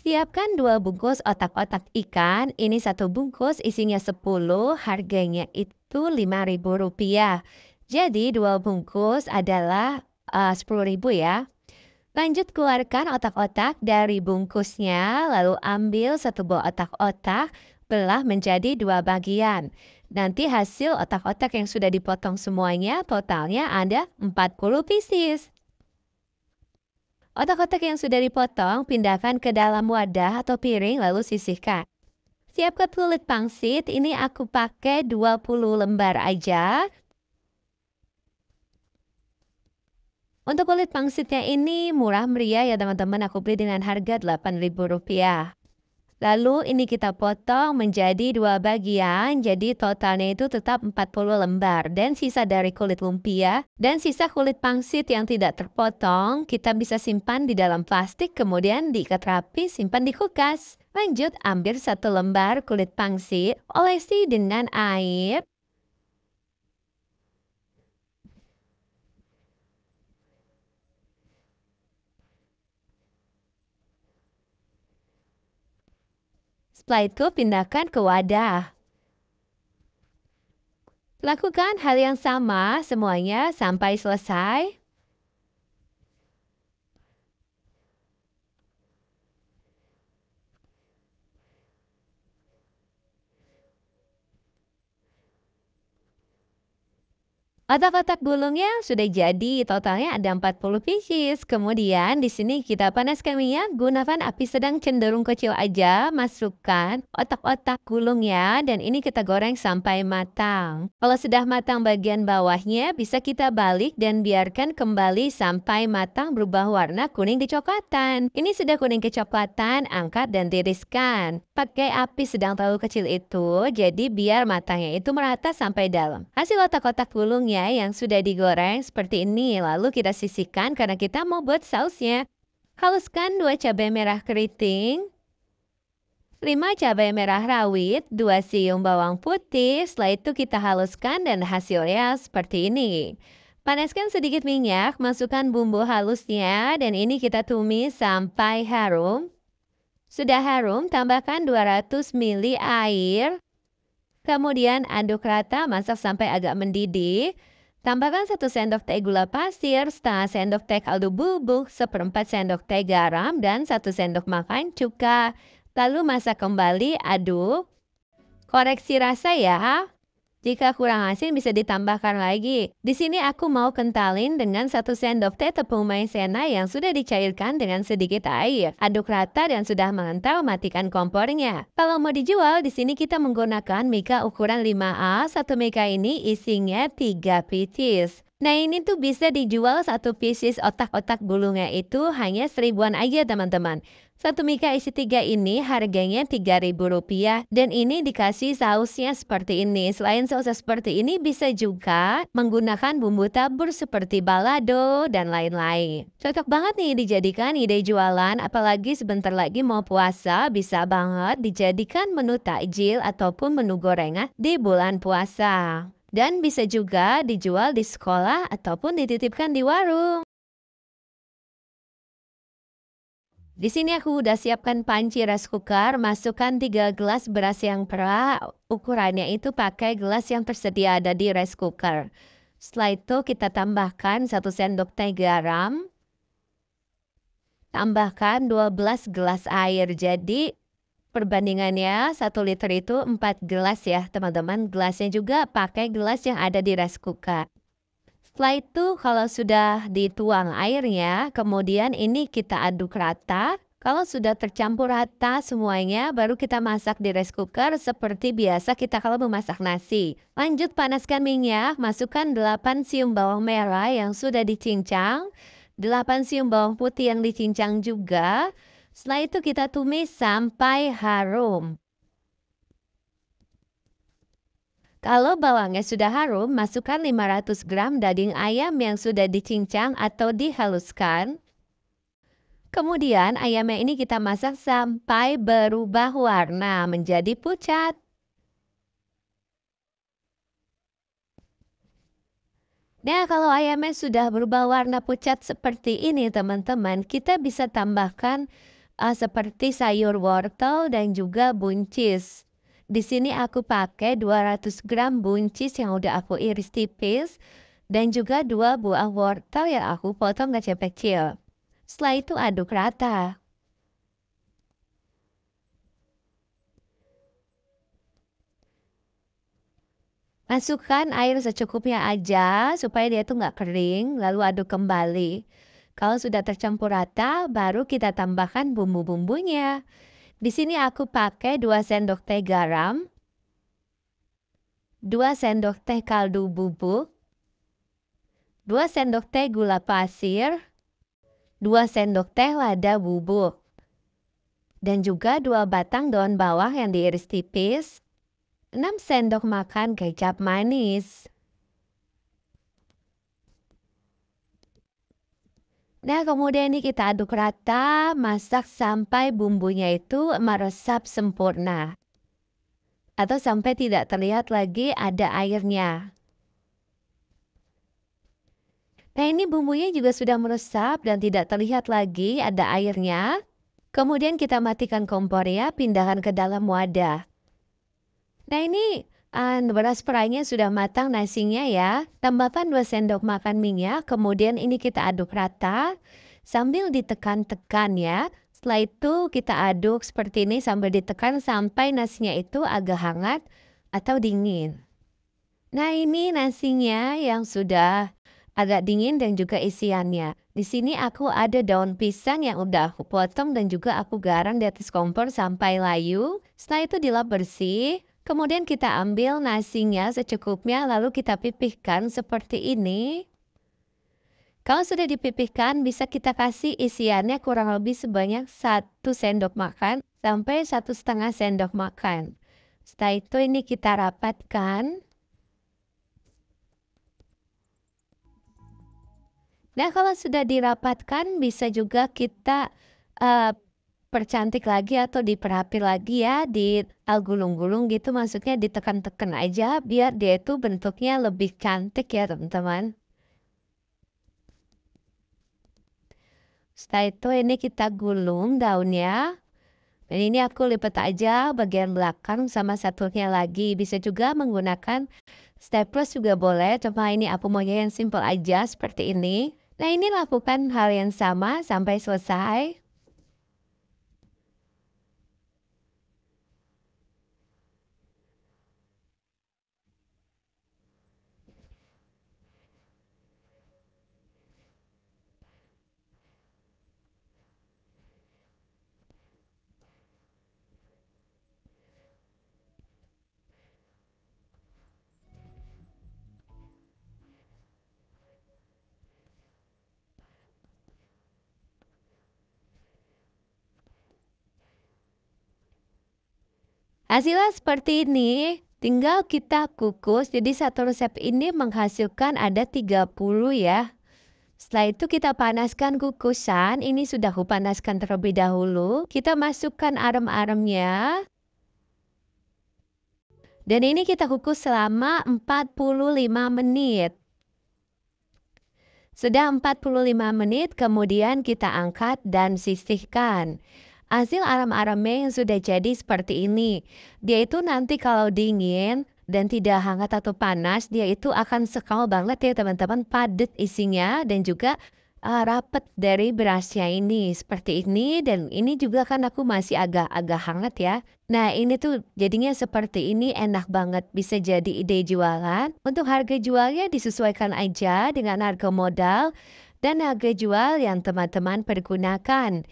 Siapkan 2 bungkus otak-otak ikan, ini satu bungkus isinya 10, harganya itu Rp5.000. Jadi 2 bungkus adalah 10.000 ya. Lanjut keluarkan otak-otak dari bungkusnya, lalu ambil satu buah otak-otak, belah menjadi 2 bagian. Nanti hasil otak-otak yang sudah dipotong semuanya totalnya ada 40 pieces. Otak-otak yang sudah dipotong, pindahkan ke dalam wadah atau piring lalu sisihkan. Siapkan kulit pangsit, ini aku pakai 20 lembar aja. Untuk kulit pangsitnya ini murah meriah ya teman-teman, aku beli dengan harga Rp8.000. Lalu ini kita potong menjadi 2 bagian, jadi totalnya itu tetap 40 lembar. Dan sisa dari kulit lumpia dan sisa kulit pangsit yang tidak terpotong, kita bisa simpan di dalam plastik kemudian diikat rapi simpan di kulkas. Lanjut ambil satu lembar kulit pangsit, olesi dengan air. Setelah itu pindahkan ke wadah. Lakukan hal yang sama semuanya sampai selesai. Otak-otak gulungnya sudah jadi, totalnya ada 40 pieces. Kemudian di sini kita panaskan minyak, gunakan api sedang cenderung kecil aja, masukkan otak-otak gulungnya dan ini kita goreng sampai matang. Kalau sudah matang bagian bawahnya, bisa kita balik dan biarkan kembali sampai matang berubah warna kuning kecoklatan. Ini sudah kuning kecoklatan, angkat dan tiriskan. Pakai api sedang terlalu kecil itu, jadi biar matangnya itu merata sampai dalam. Hasil otak-otak gulungnya yang sudah digoreng seperti ini, lalu kita sisihkan karena kita mau buat sausnya. Haluskan 2 cabai merah keriting, 5 cabai merah rawit, 2 siung bawang putih, setelah itu kita haluskan dan hasilnya seperti ini. Panaskan sedikit minyak, masukkan bumbu halusnya dan ini kita tumis sampai harum. Sudah harum, tambahkan 200 ml air. Kemudian aduk rata, masak sampai agak mendidih. Tambahkan 1 sendok teh gula pasir, setengah sendok teh kaldu bubuk, seperempat sendok teh garam, dan 1 sendok makan cuka. Lalu masak kembali, aduk. Koreksi rasa ya. Jika kurang asin bisa ditambahkan lagi. Di sini aku mau kentalin dengan 1 sendok teh tepung maizena yang sudah dicairkan dengan sedikit air. Aduk rata dan sudah mengental, matikan kompornya. Kalau mau dijual, di sini kita menggunakan mika ukuran 5A. Satu mika ini isinya 3 pieces. Nah ini tuh bisa dijual satu pieces otak-otak gulungnya itu hanya 1000-an aja teman-teman. Satu mika isi 3 ini harganya Rp3.000 dan ini dikasih sausnya seperti ini. Selain sausnya seperti ini bisa juga menggunakan bumbu tabur seperti balado dan lain-lain. Cocok banget nih dijadikan ide jualan, apalagi sebentar lagi mau puasa, bisa banget dijadikan menu takjil ataupun menu gorengan di bulan puasa. Dan bisa juga dijual di sekolah ataupun dititipkan di warung. Di sini aku udah siapkan panci rice cooker, masukkan 3 gelas beras yang perak, ukurannya itu pakai gelas yang tersedia ada di rice cooker. Setelah itu kita tambahkan 1 sendok teh garam, tambahkan 12 gelas air, jadi perbandingannya 1 liter itu 4 gelas ya teman-teman, gelasnya juga pakai gelas yang ada di rice cooker. Setelah itu kalau sudah dituang airnya, kemudian ini kita aduk rata. Kalau sudah tercampur rata semuanya, baru kita masak di rice cooker seperti biasa kita kalau memasak nasi. Lanjut panaskan minyak, masukkan 8 siung bawang merah yang sudah dicincang, 8 siung bawang putih yang dicincang juga. Setelah itu kita tumis sampai harum. Kalau bawangnya sudah harum, masukkan 500 gram daging ayam yang sudah dicincang atau dihaluskan. Kemudian ayamnya ini kita masak sampai berubah warna menjadi pucat. Nah, kalau ayamnya sudah berubah warna pucat seperti ini teman-teman, kita bisa tambahkan seperti sayur wortel dan juga buncis. Di sini aku pakai 200 gram buncis yang udah aku iris tipis dan juga 2 buah wortel yang aku potong kecil-kecil. Setelah itu aduk rata. Masukkan air secukupnya aja supaya dia tuh nggak kering, lalu aduk kembali. Kalau sudah tercampur rata, baru kita tambahkan bumbu-bumbunya. Di sini aku pakai 2 sendok teh garam, 2 sendok teh kaldu bubuk, 2 sendok teh gula pasir, 2 sendok teh lada bubuk, dan juga 2 batang daun bawang yang diiris tipis, 6 sendok makan kecap manis. Nah, kemudian ini kita aduk rata, masak sampai bumbunya itu meresap sempurna. Atau sampai tidak terlihat lagi ada airnya. Nah, ini bumbunya juga sudah meresap dan tidak terlihat lagi ada airnya. Kemudian kita matikan kompornya, pindahkan ke dalam wadah. Nah, ini beras perainya sudah matang nasinya ya. Tambahkan 2 sendok makan minyak, kemudian ini kita aduk rata sambil ditekan-tekan ya. Setelah itu kita aduk seperti ini sambil ditekan sampai nasinya itu agak hangat atau dingin. Nah, ini nasinya yang sudah agak dingin dan juga isiannya. Di sini aku ada daun pisang yang udah aku potong dan juga aku garang di atas kompor sampai layu. Setelah itu dilap bersih. Kemudian kita ambil nasinya secukupnya lalu kita pipihkan seperti ini. Kalau sudah dipipihkan bisa kita kasih isiannya kurang lebih sebanyak 1 sendok makan sampai 1,5 sendok makan. Setelah itu ini kita rapatkan. Nah, kalau sudah dirapatkan bisa juga kita percantik lagi atau diperapi lagi ya, gulung-gulung gitu, maksudnya ditekan-tekan aja biar dia itu bentuknya lebih cantik ya teman-teman. Setelah itu ini kita gulung daunnya. Dan ini aku lipat aja bagian belakang sama satunya lagi. Bisa juga menggunakan staples juga boleh, cuma ini aku maunya yang simple aja seperti ini. Nah, ini lakukan hal yang sama sampai selesai. Hasilnya seperti ini, tinggal kita kukus. Jadi satu resep ini menghasilkan ada 30 ya. Setelah itu kita panaskan kukusan, ini sudah kupanaskan terlebih dahulu. Kita masukkan arem-aremnya. Dan ini kita kukus selama 45 menit. Sudah 45 menit, kemudian kita angkat dan sisihkan. Hasil arem-aremnya yang sudah jadi seperti ini. Dia itu nanti kalau dingin dan tidak hangat atau panas, dia itu akan sekal banget ya teman-teman, padat isinya dan juga rapet dari berasnya ini seperti ini. Dan ini juga kan aku masih agak-agak hangat ya. Nah, ini tuh jadinya seperti ini, enak banget, bisa jadi ide jualan. Untuk harga jualnya disesuaikan aja dengan harga modal dan harga jual yang teman-teman pergunakan.